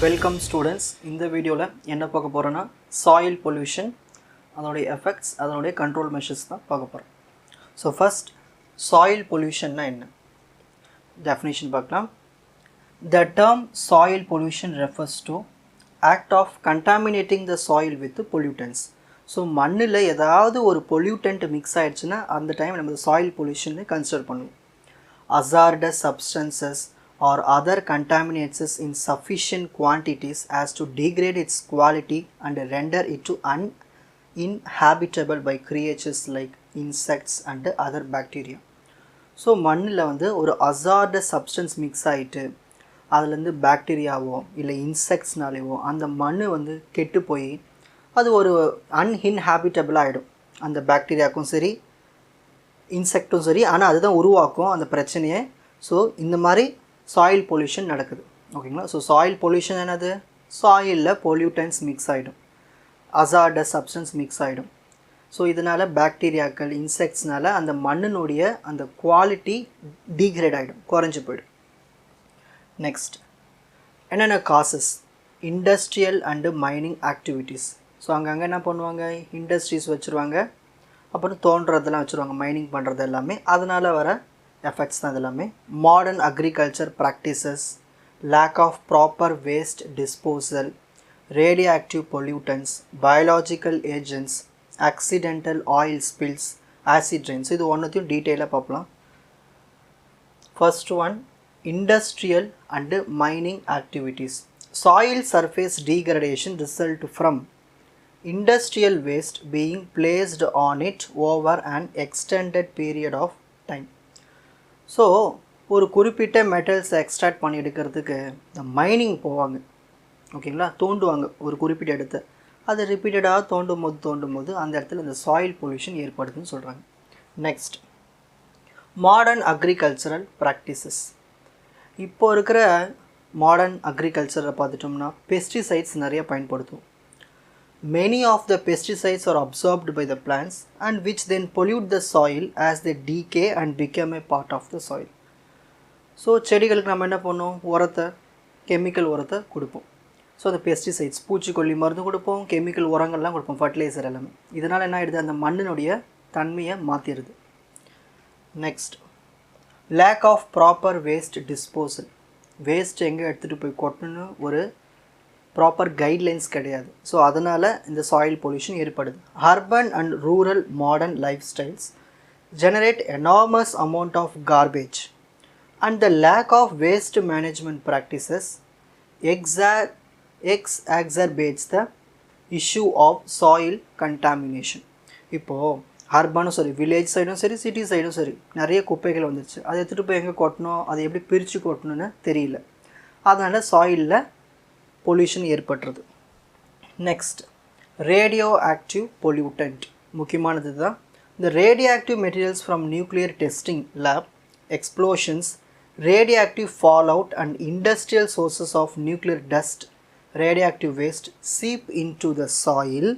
Welcome students. In the video la enna paaka porana soil pollution adode effects adode control measures da paaka porom. So first soil pollution na enna definition paakalam. The term soil pollution refers to act of contaminating the soil with pollutants. So மண்ணில் ஏதாவது ஒரு pollutant mix ஆயிடுச்சுன்னா அந்த time நம்ம soil pollution consider பண்ணுவோம். Hazardous substances or other contaminants in sufficient quantities as to degrade its quality and render it to uninhabitable by creatures like insects and other bacteria. So மண்ணில் வந்து ஒரு hazardous substance mix ஆகிட்டு அதுலேருந்து பாக்டீரியாவோ இல்லை இன்செக்ட்ஸ்னாலேவோ அந்த மண் வந்து கெட்டு போய் அது ஒரு அன்இன்ஹாபிட்டபிள் ஆகிடும். அந்த பாக்டீரியாவுக்கும் சரி இன்செக்டும் சரி, ஆனால் அதுதான் உருவாக்கும் அந்த பிரச்சனையை. ஸோ இந்த மாதிரி சாயில் பொல்யூஷன் நடக்குது. ஓகேங்களா? ஸோ சாயில் பொல்யூஷன் என்னது? சாயிலில் பொல்யூட்டன்ஸ் மிக்ஸ் ஆகிடும், அசார்டஸ் சப்ஸ்டன்ஸ் மிக்ஸ் ஆகிடும். ஸோ இதனால் பாக்டீரியாக்கள் இன்செக்ட்ஸ்னால் அந்த மண்ணினுடைய அந்த குவாலிட்டி டீக்ரேட் ஆகிடும், குறைஞ்சி போயிடும். நெக்ஸ்ட் என்னென்ன causes? Industrial and mining activities. So அங்கங்கே என்ன பண்ணுவாங்க, இண்டஸ்ட்ரீஸ் வச்சுருவாங்க, அப்புறம் தோன்றதெல்லாம் வச்சுருவாங்க, மைனிங் பண்ணுறது எல்லாமே. அதனால் வர எஃபெக்ட்ஸ் தான் எல்லாமே. Modern agriculture practices, lack of proper waste disposal, radioactive pollutants, biological agents, accidental oil spills, acid rains. இது ஒன்றுத்தையும் டீட்டெயிலாக பார்க்கலாம். First one, industrial and mining activities. Soil surface degradation result from industrial waste being placed on it over an extended period of time. So ஒரு குறிப்பிட்ட மெட்டல்ஸை extract பண்ணி எடுக்கிறதுக்கு இந்த mining போவாங்க. ஓகேங்களா? தோண்டுவாங்க ஒரு குறிப்பிட்ட இடத்த. அதை ரிப்பீட்டடாக தோண்டும் போது அந்த இடத்துல இந்த சாயில் பொல்யூஷன் ஏற்படுதுன்னு சொல்கிறாங்க. Next, modern agricultural practices. இப்போ இருக்கிற மாடர்ன் அக்ரிகல்ச்சரை பார்த்துட்டோம்னா பெஸ்டிசைட்ஸ் நிறைய பயன்படுத்தும். Many of the pesticides are absorbed by the plants and which then pollute the soil as the decay and become a part of the soil. So செடிகளுக்கு நம்ம என்ன பண்ணோம், உரத்தை, கெமிக்கல் உரத்தை கொடுப்போம். ஸோ அந்த பெஸ்டிசைட்ஸ், பூச்சிக்கொல்லி மருந்து கொடுப்போம், கெமிக்கல் உரங்கள்லாம் கொடுப்போம், ஃபர்டிலைசர் எல்லாமே. இதனால் என்ன ஆகிடுது, அந்த மண்ணினுடைய தன்மையை மாற்றிடுது. Next, lack of proper waste disposal. Waste எங்கே எடுத்துகிட்டு போய் கொட்டணுன்னு ஒரு ப்ராப்பர் கைட்லைன்ஸ் கிடையாது. ஸோ அதனால் இந்த சாயில் பொல்யூஷன் ஏற்படுது. Urban and rural modern life styles generate enormous amount of garbage and the lack of waste management practices exacerbates the issue of soil contamination. இப்போது அர்பானும் சரி, வில்லேஜ் சைடும் சரி, சிட்டி சைடும் சரி, நிறைய குப்பைகள் வந்துருச்சு. அதை எடுத்துகிட்டு போய் எங்கே கொட்டணும், அதை எப்படி பிரித்து கொட்டணுன்னு தெரியல. அதனால் சாயிலில் பொல்யூஷன் ஏற்பட்டுருது. Next, radioactive pollutant. முக்கியமானது தான். இந்த radioactive materials from nuclear testing lab, explosions, radioactive fallout and industrial sources of nuclear dust, radioactive waste seep into the soil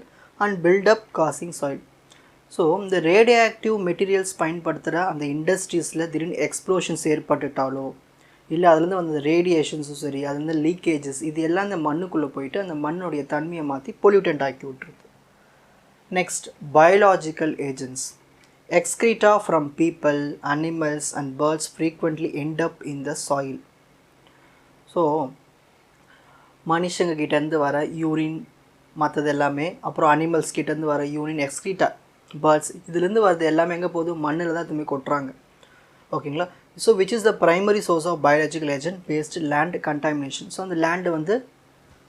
and build up causing soil. So இந்த radioactive materials பயன்படுத்துகிற அந்த இண்டஸ்ட்ரீஸில் திடீர்னு explosions ஏற்பட்டுட்டாலோ இல்லை அதுலேருந்து வந்த ரேடியேஷன்ஸும் சரி, அதுலேருந்து leakages, இது எல்லாம் அந்த மண்ணுக்குள்ளே போயிட்டு அந்த மண்ணுடைய தன்மையை மாற்றி பொல்யூட்டன்ட் ஆக்கி விட்டுருது. Next, biological agents. Excreta from people, animals and birds frequently end up in the soil. So மனுஷங்க கிட்டேருந்து வர யூரின், மற்றது எல்லாமே, அப்புறம் அனிமல்ஸ் கிட்டேருந்து வர யூரின், எக்ஸ்க்ரீட்டா, பேர்ட்ஸ், இதுலேருந்து வரது எல்லாமே எங்கே போகுது, மண்ணில் தான் திரும்பி கொட்டுறாங்க. ஓகேங்களா? So which is the primary source of biological agent based land contamination. So அந்த லேண்டு வந்து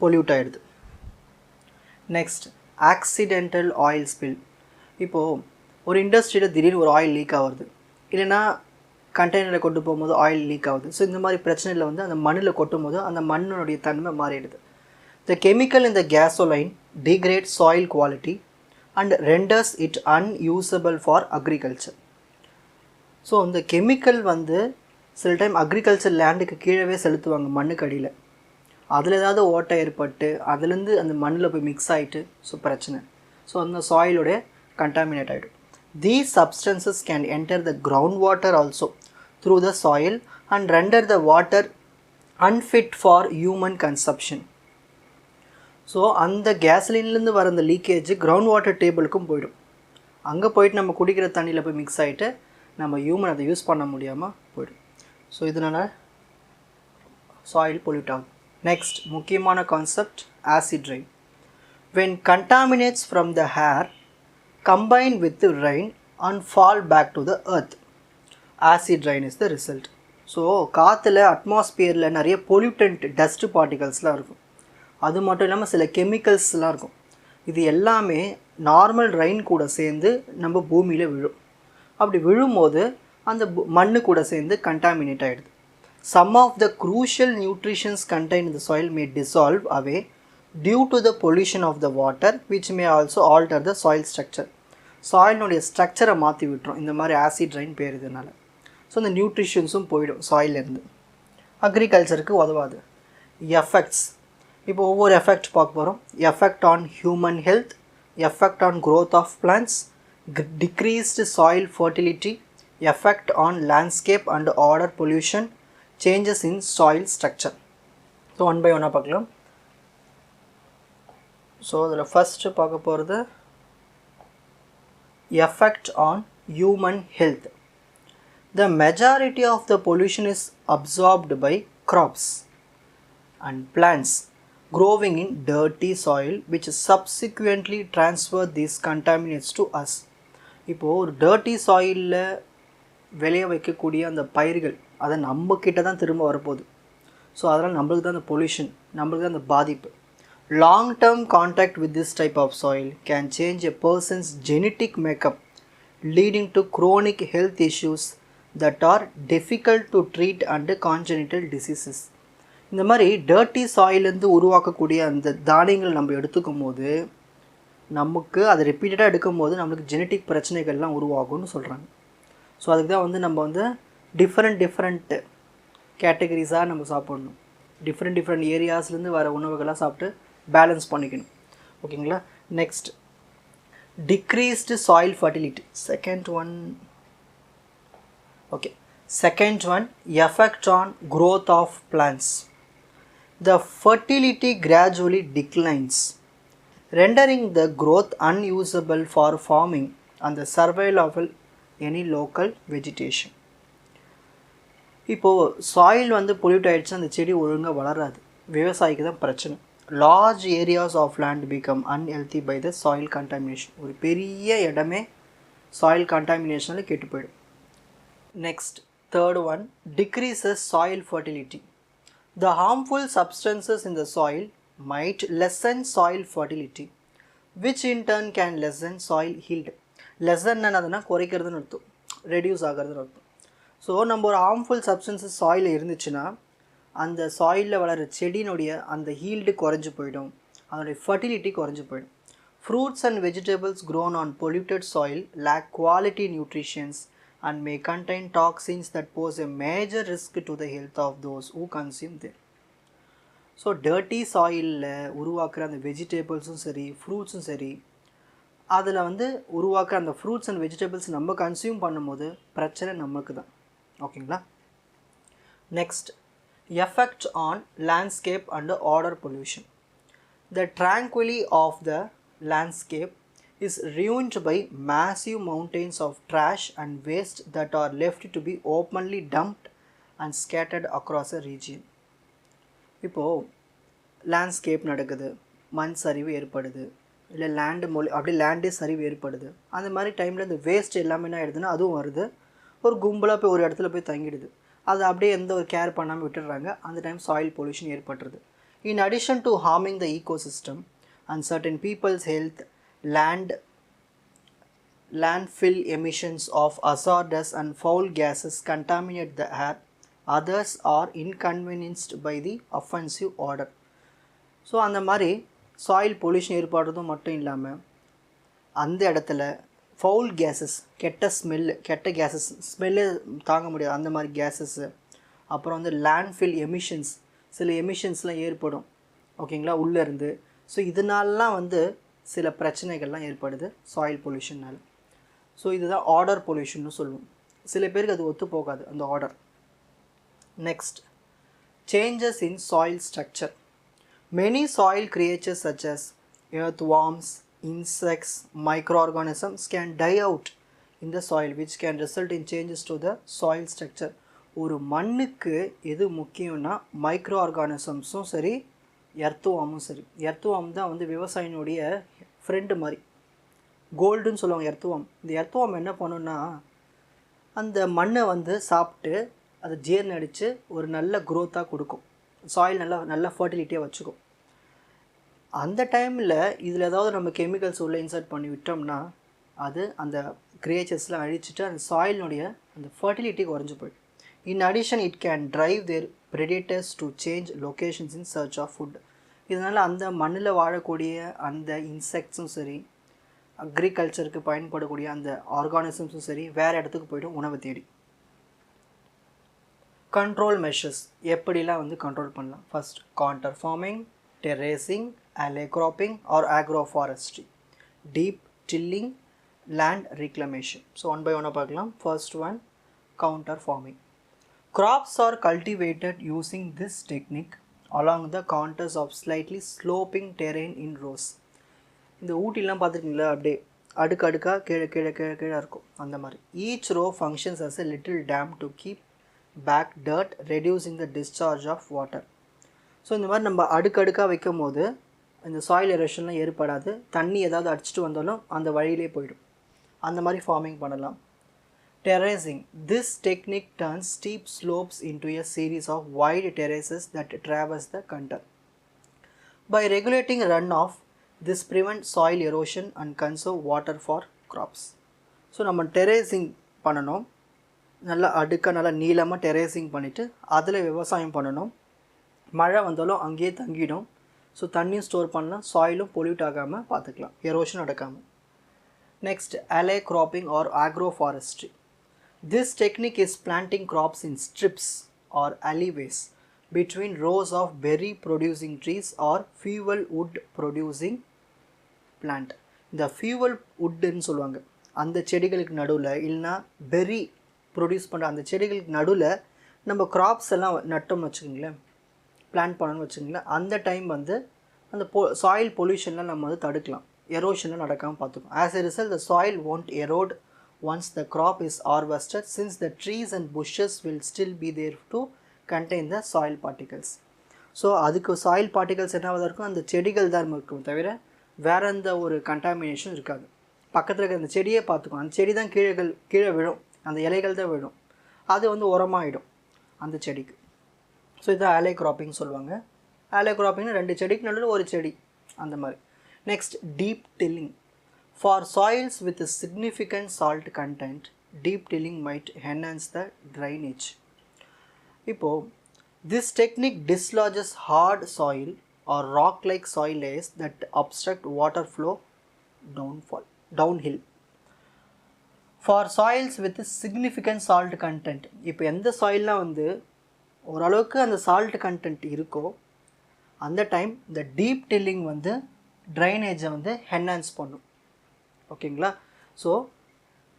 பொல்யூட் ஆகிடுது. Next, accidental oil spill. இப்போது ஒரு இண்டஸ்ட்ரியில் திடீர்னு ஒரு ஆயில் லீக் ஆகுது, இல்லைன்னா கண்டெய்னரை கொண்டு போகும்போது ஆயில் லீக் ஆகுது. ஸோ இந்த மாதிரி பிரச்சனையில் வந்து அந்த மண்ணில் கொட்டும் போது அந்த மண்ணினுடைய தன்மை மாறிடுது. The chemical in the gasoline degrade soil quality and renders it unusable for agriculture. So இந்த கெமிக்கல் வந்து சில டைம் அக்ரிகல்ச்சர் லேண்டுக்கு கீழவே செலுத்துவாங்க, மண்ணுக்கு அடியில். அதில் ஏதாவது ஓட்டை ஏற்பட்டு அதுலேருந்து அந்த மண்ணில் போய் மிக்ஸ் ஆகிட்டு ஸோ பிரச்சனை. ஸோ அந்த சாயிலோடைய கண்டாமினேட் ஆகிடும். These substances can enter the groundwater also through the soil and render the water unfit for human consumption. So அந்த கேஸ்லின்லேருந்து வர அந்த லீக்கேஜ் கிரவுண்ட் வாட்டர் டேபிளுக்கும் போயிடும். அங்கே போயிட்டு நம்ம குடிக்கிற தண்ணியில் போய் மிக்ஸ் ஆகிட்டு நம்ம ஹியூமன் அதை யூஸ் பண்ண முடியாமல் போயிடும். ஸோ இதனால் சாயில் பொல்யூட் ஆகும். நெக்ஸ்ட் முக்கியமான concept acid rain. when contaminates from the air combine with the rain and fall back to the earth, acid rain is the result. So காற்றுல அட்மாஸ்பியரில் நிறைய பொல்யூட்டன்ட் டஸ்ட் பார்ட்டிகல்ஸ்லாம் இருக்கும். அது மட்டும் இல்லாமல் சில கெமிக்கல்ஸ்லாம் இருக்கும். இது எல்லாமே நார்மல் ரெயின் கூட சேர்ந்து நம்ம பூமியில் விழும். அப்படி விழும்போது அந்த மண்ணு கூட சேர்ந்து கண்டாமினேட் ஆகிடுது. some of the crucial nutrients contained in the soil may dissolve away due to the pollution of the water, which may also alter the soil structure. சாயிலுடைய ஸ்ட்ரக்சரை மாற்றி விட்டுரும் இந்த மாதிரி ஆசிட் ரெயின் பெய்யுறதுனால. ஸோ இந்த நியூட்ரிஷன்ஸும் போயிடும் சாயிலேருந்து. அக்ரிகல்ச்சருக்கு உதவாது. எஃபெக்ட்ஸ், இப்போ ஒவ்வொரு எஃபெக்ட் பார்க்க போகிறோம். Effect on human health, effect on growth of plants, decreased soil fertility, effect on landscape and order pollution, changes in soil structure. So one by ஒன்னாக பார்க்கலாம். ஸோ அதில் ஃபஸ்ட்டு பார்க்க போகிறது effect on human health. The majority of the pollution is absorbed by crops and plants growing in dirty soil which subsequently transfer these contaminants to us. இப்போது ஒரு dirty சாயிலில் விளைய வைக்கக்கூடிய அந்த பயிர்கள் அதை நம்மக்கிட்ட தான் திரும்ப வரப்போகுது. ஸோ அதனால் நம்மளுக்கு தான் அந்த பொல்யூஷன், நம்மளுக்கு தான் அந்த பாதிப்பு. Long term contact with this type of soil can change a person's genetic makeup leading to chronic health issues that are difficult to treat and congenital diseases. இந்த மாதிரி டர்ட்டி சாயிலேருந்து உருவாக்கக்கூடிய அந்த தானியங்கள் நம்ம எடுத்துக்கும் போது நமக்கு அதை ரிப்பீட்டடாக எடுக்கும் போது நம்மளுக்கு ஜெனட்டிக் பிரச்சனைகள்லாம் உருவாகும்னு சொல்கிறாங்க. ஸோ அதுக்கு தான் வந்து நம்ம வந்து டிஃப்ரெண்ட் கேட்டகரிஸாக நம்ம சாப்பிடணும். டிஃப்ரெண்ட் ஏரியாஸ்லேருந்து வர உணவுகளாக சாப்பிட்டு பேலன்ஸ் பண்ணிக்கணும். ஓகேங்களா. Next decreased soil fertility. Second one effect on growth of plants. The fertility gradually declines, rendering the growth unusable for farming and the survival of any local vegetation. இப்போது soil வந்து pollute ஆகிடுச்சுன்னா அந்த செடி ஒழுங்காக வளராது. விவசாயிக்கு தான் பிரச்சனை. Large areas of land become unhealthy by the soil contamination. ஒரு பெரிய இடமே சாயில் கண்டாமினேஷனில் கெட்டு போயிடும். Next third one decreases soil fertility. The harmful substances in the soil might lessen soil fertility, which in turn can lessen soil yield. Lessen என்னதுன்னா குறைக்கிறதுன்னு அர்த்தம், reduce ஆகிறதுன்னு அர்த்தம். So நம்ம ஒரு ஹார்ம்ஃபுல் சப்ஸ்டன்சஸ் சாயில் இருந்துச்சுன்னா அந்த சாயிலில் வளர செடியினுடைய அந்த ஹீல்டு குறைஞ்சி போயிடும், அதனுடைய ஃபர்டிலிட்டி குறைஞ்சி போயிடும். Fruits and vegetables grown on polluted soil lack quality nutrients and may contain toxins that pose a major risk to the health of those who consume them. So dirty சாயிலில் உருவாக்குற அந்த வெஜிடபிள்ஸும் சரி ஃப்ரூட்ஸும் சரி, அதில் வந்து உருவாக்குற அந்த ஃப்ரூட்ஸ் அண்ட் வெஜிடபிள்ஸ் நம்ம கன்சியூம் பண்ணும்போது பிரச்சனை நமக்கு தான். ஓகேங்களா. Next effect on landscape and odour pollution. The tranquility of the landscape is ruined by massive mountains of trash and waste that are left to be openly dumped and scattered across a region. இப்போது landscape நடக்குது, மண் சரிவு ஏற்படுது, இல்லை லேண்டே சரிவு ஏற்படுது. அந்த மாதிரி டைமில் இந்த வேஸ்ட் எல்லாமே என்ன ஆகிடுதுன்னா அதுவும் வருது, ஒரு கும்பலாக போய் ஒரு இடத்துல போய் தங்கிடுது. அது அப்படியே எந்த ஒரு கேர் பண்ணாமல் விட்டுடுறாங்க. அந்த டைம் சாயில் பொல்யூஷன் ஏற்படுறது. In addition to harming the ecosystem and certain people's health, landfill emissions of hazardous and foul gases contaminate the air. Others are inconvenienced by the offensive odor. So அந்த மாதிரி soil pollution ஏற்படுறதும் மட்டும் இல்லாமல் அந்த இடத்துல foul gases, கெட்ட gases, smell தாங்க முடியாது அந்த மாதிரி கேஸஸ்ஸு, அப்புறம் வந்து லேண்ட்ஃபில் எமிஷன்ஸ், சில எமிஷன்ஸ்லாம் ஏற்படும். ஓகேங்களா, உள்ளேருந்து. ஸோ இதனாலலாம் வந்து சில பிரச்சனைகள்லாம் ஏற்படுது சாயில் பொல்யூஷனால். ஸோ இதுதான் ஆர்டர் பொல்யூஷன்னு சொல்லுவோம். சில பேருக்கு அது ஒத்து போகாது அந்த order. Next changes in soil structure. Many soil creatures such as earthworms, insects, microorganisms can die out in the soil, which can result in changes to the soil structure. ஒரு மண்ணுக்கு எது முக்கியம்னா மைக்ரோ ஆர்கானிசம்ஸும் சரி, எர்த்வார்மும் சரி. எர்த்வார்ம் தான் வந்து விவசாயினுடைய friend மாதிரி, கோல்டுன்னு சொல்லுவாங்க earthworm. இந்த எர்த்வார்ம் என்ன பண்ணுன்னா அந்த மண்ணை வந்து சாப்பிட்டு அதை ஜீர்ணடித்து ஒரு நல்ல க்ரோத்தாக கொடுக்கும், சாயில் நல்ல ஃபர்டிலிட்டியாக வச்சுக்கும். அந்த டைமில் இதில் ஏதாவது நம்ம கெமிக்கல்ஸ் உள்ளே இன்சர்ட் பண்ணி விட்டோம்னா அது அந்த கிரியேச்சர்ஸ்லாம் அழிச்சிட்டு அந்த சாயிலினுடைய அந்த ஃபர்டிலிட்டி குறைஞ்சி போயிடும். In addition it can drive their predators to change locations in search of food. இதனால் அந்த மண்ணில் வாழக்கூடிய அந்த இன்செக்ட்ஸும் சரி, அக்ரிகல்ச்சருக்கு பயன்படக்கூடிய அந்த ஆர்கானிசம்ஸும் சரி வேறு இடத்துக்கு போய்டும் உணவை தேடி. கண்ட்ரோல் மெஷர்ஸ் எப்படிலாம் வந்து கண்ட்ரோல் பண்ணலாம்? First, contour farming, terracing, alley cropping or agroforestry, deep tilling, land reclamation. So one by one பார்க்கலாம். First one, counter farming. Crops are cultivated using this technique along the contours of slightly sloping terrain in rows. இந்த ஊட்டிலாம் பார்த்துருக்கீங்களா, அப்படியே அடுக்கடுக்காக கீழே கீழே கீழே கீழே இருக்கும் அந்த மாதிரி. Each row functions as a little dam to keep back dirt, reducing the discharge of water. So இந்த மாதிரி நம்ம அடுக்கடுக்காக வைக்கும் போது இந்த சாயில் எரோஷன்லாம் ஏற்படாது, தண்ணி ஏதாவது அடிச்சுட்டு வந்தாலும் அந்த வழியிலே போயிடும். அந்த மாதிரி ஃபார்மிங் பண்ணலாம். Terracing. This technique turns steep slopes into a series of wide terraces that traverse the contour. By regulating runoff, this prevents soil erosion and conserve water for crops. So நம்ம டெரேசிங் பண்ணணும், நல்லா அடுக்க நல்லா நீளமாக டெரேசிங் பண்ணிவிட்டு அதில் விவசாயம் பண்ணணும். மழை வந்தாலும் அங்கேயே தங்கிடும். ஸோ தண்ணியும் ஸ்டோர் பண்ணலாம், சாயிலும் பொல்யூட் ஆகாமல் பார்த்துக்கலாம், எரோஷன் நடக்காமல். Next, alley cropping or agroforestry. This technique is planting crops in strips or alleyways between rows of berry producing trees or fuel wood producing plant. இந்த fuel woodன்னு சொல்லுவாங்க, அந்த செடிகளுக்கு நடுவில் இல்லைனா பெர்ரி ப்ரொடியூஸ் பண்ணுற அந்த செடிகளுக்கு நடுவில் நம்ம கிராப்ஸ் எல்லாம் நட்டோம்னு வச்சுக்கோங்களேன், பிளான்ட் பண்ணணும்னு வச்சுக்கோங்களேன். அந்த டைம் வந்து அந்த சாயில் பொல்யூஷன்லாம் நம்ம வந்து தடுக்கலாம், எரோஷன்லாம் நடக்காமல் பார்த்துக்கணும். As a result the soil won't erode once the crop is harvested, since the trees and bushes will still be there to contain the soil particles. So அதுக்கு சாயில் பார்ட்டிகல்ஸ் என்னவாக இருக்கும், அந்த செடிகள் தான் இருக்கும், தவிர வேறு எந்த ஒரு கண்டாமினேஷன் இருக்காது. பக்கத்தில் இருக்கிற அந்த செடியே பார்த்துக்கும், அந்த செடி தான் கீழே விழும், அந்த இலைகள் தான் விழும், அது வந்து உரமாகிடும் அந்த செடிக்கு. ஸோ இதை alley cropping சொல்லுவாங்க. alley cropping 2 செடிக்கு நடுவில் ஒரு செடி அந்த மாதிரி. Next, deep tilling. For soils with significant salt content, deep tilling might enhance the drainage. இப்போது this technique dislodges hard soil or rock like soil layers that obstruct water flow downhill. For soils with significant salt content, இப்போ எந்த சாயில்லாம் வந்து ஓரளவுக்கு அந்த salt content இருக்கோ அந்த time இந்த deep tilling வந்து ட்ரைனேஜை வந்து என்ஹான்ஸ் பண்ணும். ஓகேங்களா? ஸோ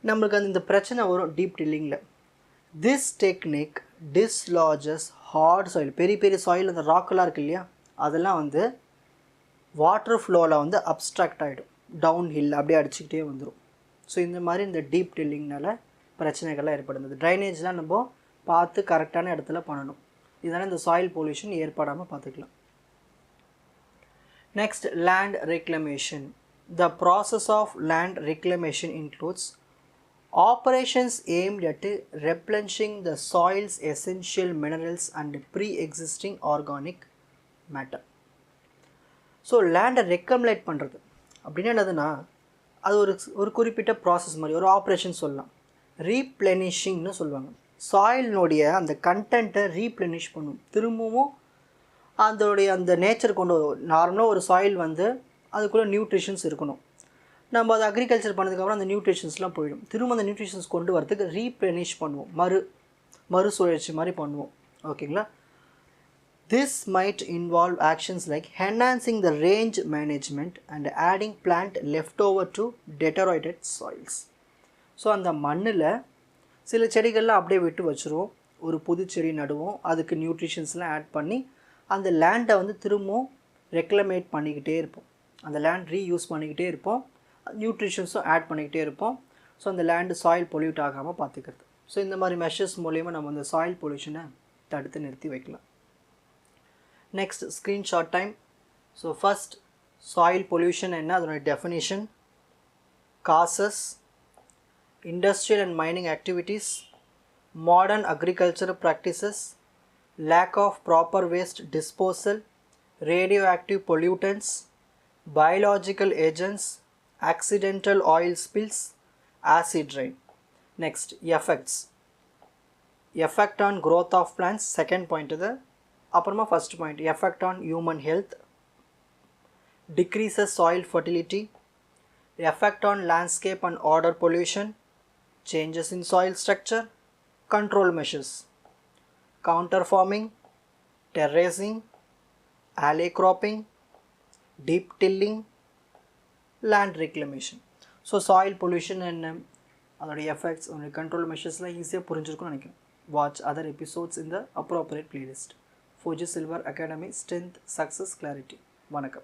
நம்மளுக்கு அந்த இந்த பிரச்சனை வரும் டீப் டில்லிங்கில். This technique dislodges hard soil, பெரிய பெரிய சாயில் அந்த ராக்கெல்லாம் இருக்குது இல்லையா, அதெல்லாம் வந்து வாட்டர் ஃப்ளோவில் வந்து அப்ஸ்ட்ராக்ட் ஆகிடும், டவுன் ஹில் அப்படியே அடிச்சுக்கிட்டே வந்துடும். ஸோ இந்த மாதிரி இந்த டீப் டில்லிங்னால பிரச்சனைகள்லாம் ஏற்படுது. ட்ரைனேஜ்லாம் நம்ம பார்த்து கரெக்டான இடத்துல பண்ணணும், இதனால் இந்த சாயில் பொல்யூஷன் ஏற்படாமல் பார்த்துக்கலாம். Next, land reclamation. The process of land reclamation includes operations aimed at replenishing the soil's essential minerals and pre-existing organic matter. So லேண்டை ரெக்கம்லேட் பண்ணுறது அப்படின்னா என்னதுன்னா அது ஒரு குறிப்பிட்ட ப்ராசஸ் மாதிரி, ஒரு ஆப்ரேஷன் சொல்லலாம். ரீப்ளெனிஷிங்னு சொல்லுவாங்க. சாயிலினுடைய அந்த கண்டென்ட்டை ரீப்ளெனிஷ் பண்ணும், திரும்பவும் அதோடைய அந்த நேச்சர் கொண்டு வரும். நார்மலாக ஒரு சாயில் வந்து அதுக்குள்ளே நியூட்ரிஷன்ஸ் இருக்கணும், நம்ம அதை அக்ரிகல்ச்சர் பண்ணதுக்கப்புறம் அந்த நியூட்ரிஷன்ஸ்லாம் போயிடும், திரும்ப அந்த நியூட்ரிஷன்ஸ் கொண்டு வரதுக்கு ரீப்ளெனிஷ் பண்ணுவோம், மறுசுழற்சி மாதிரி பண்ணுவோம். ஓகேங்களா? This might involve actions like enhancing the range management and adding plant leftover to deteriorated soils. So அந்த மண்ணில் சில செடிகள்லாம் அப்படியே விட்டு வச்சுருவோம், ஒரு புது செடி நடுவோம், அதுக்கு நியூட்ரிஷன்ஸ்லாம் ஆட் பண்ணி அந்த லேண்டை வந்து திரும்பவும் ரெக்ளமேட் பண்ணிக்கிட்டே இருப்போம். அந்த லேண்ட் ரீயூஸ் பண்ணிக்கிட்டே இருப்போம். நியூட்ரிஷன்ஸும் ஆட் பண்ணிக்கிட்டே இருப்போம். ஸோ அந்த லேண்டு சாயில் பொல்யூட் ஆகாமல் பார்த்துக்கிறது. ஸோ இந்த மாதிரி மெஷர்ஸ் மூலிமா நம்ம அந்த சாயில் பொல்யூஷனை தடுத்து நிறுத்தி வைக்கலாம். Next screenshot time. So first soil pollution என்ன, அதனுடைய definition, causes, industrial and mining activities, modern agricultural practices, lack of proper waste disposal, radioactive pollutants, biological agents, accidental oil spills, acid rain. Next, effects. Effect on growth of plants, second point இது. அப்புறமா first point, effect on human health, decreases soil fertility, effect on landscape and odor pollution, changes in soil structure, control measures, counter farming, terracing, alley cropping, deep tilling, land reclamation. So soil pollution and அதோட effects and control measuresலாம் ஈஸியாக புரிஞ்சிருக்கும்னு நினைக்கிறேன். Watch other episodes in the appropriate playlist. Fuji Silver Academy, Strength, Success, Clarity. வணக்கம்.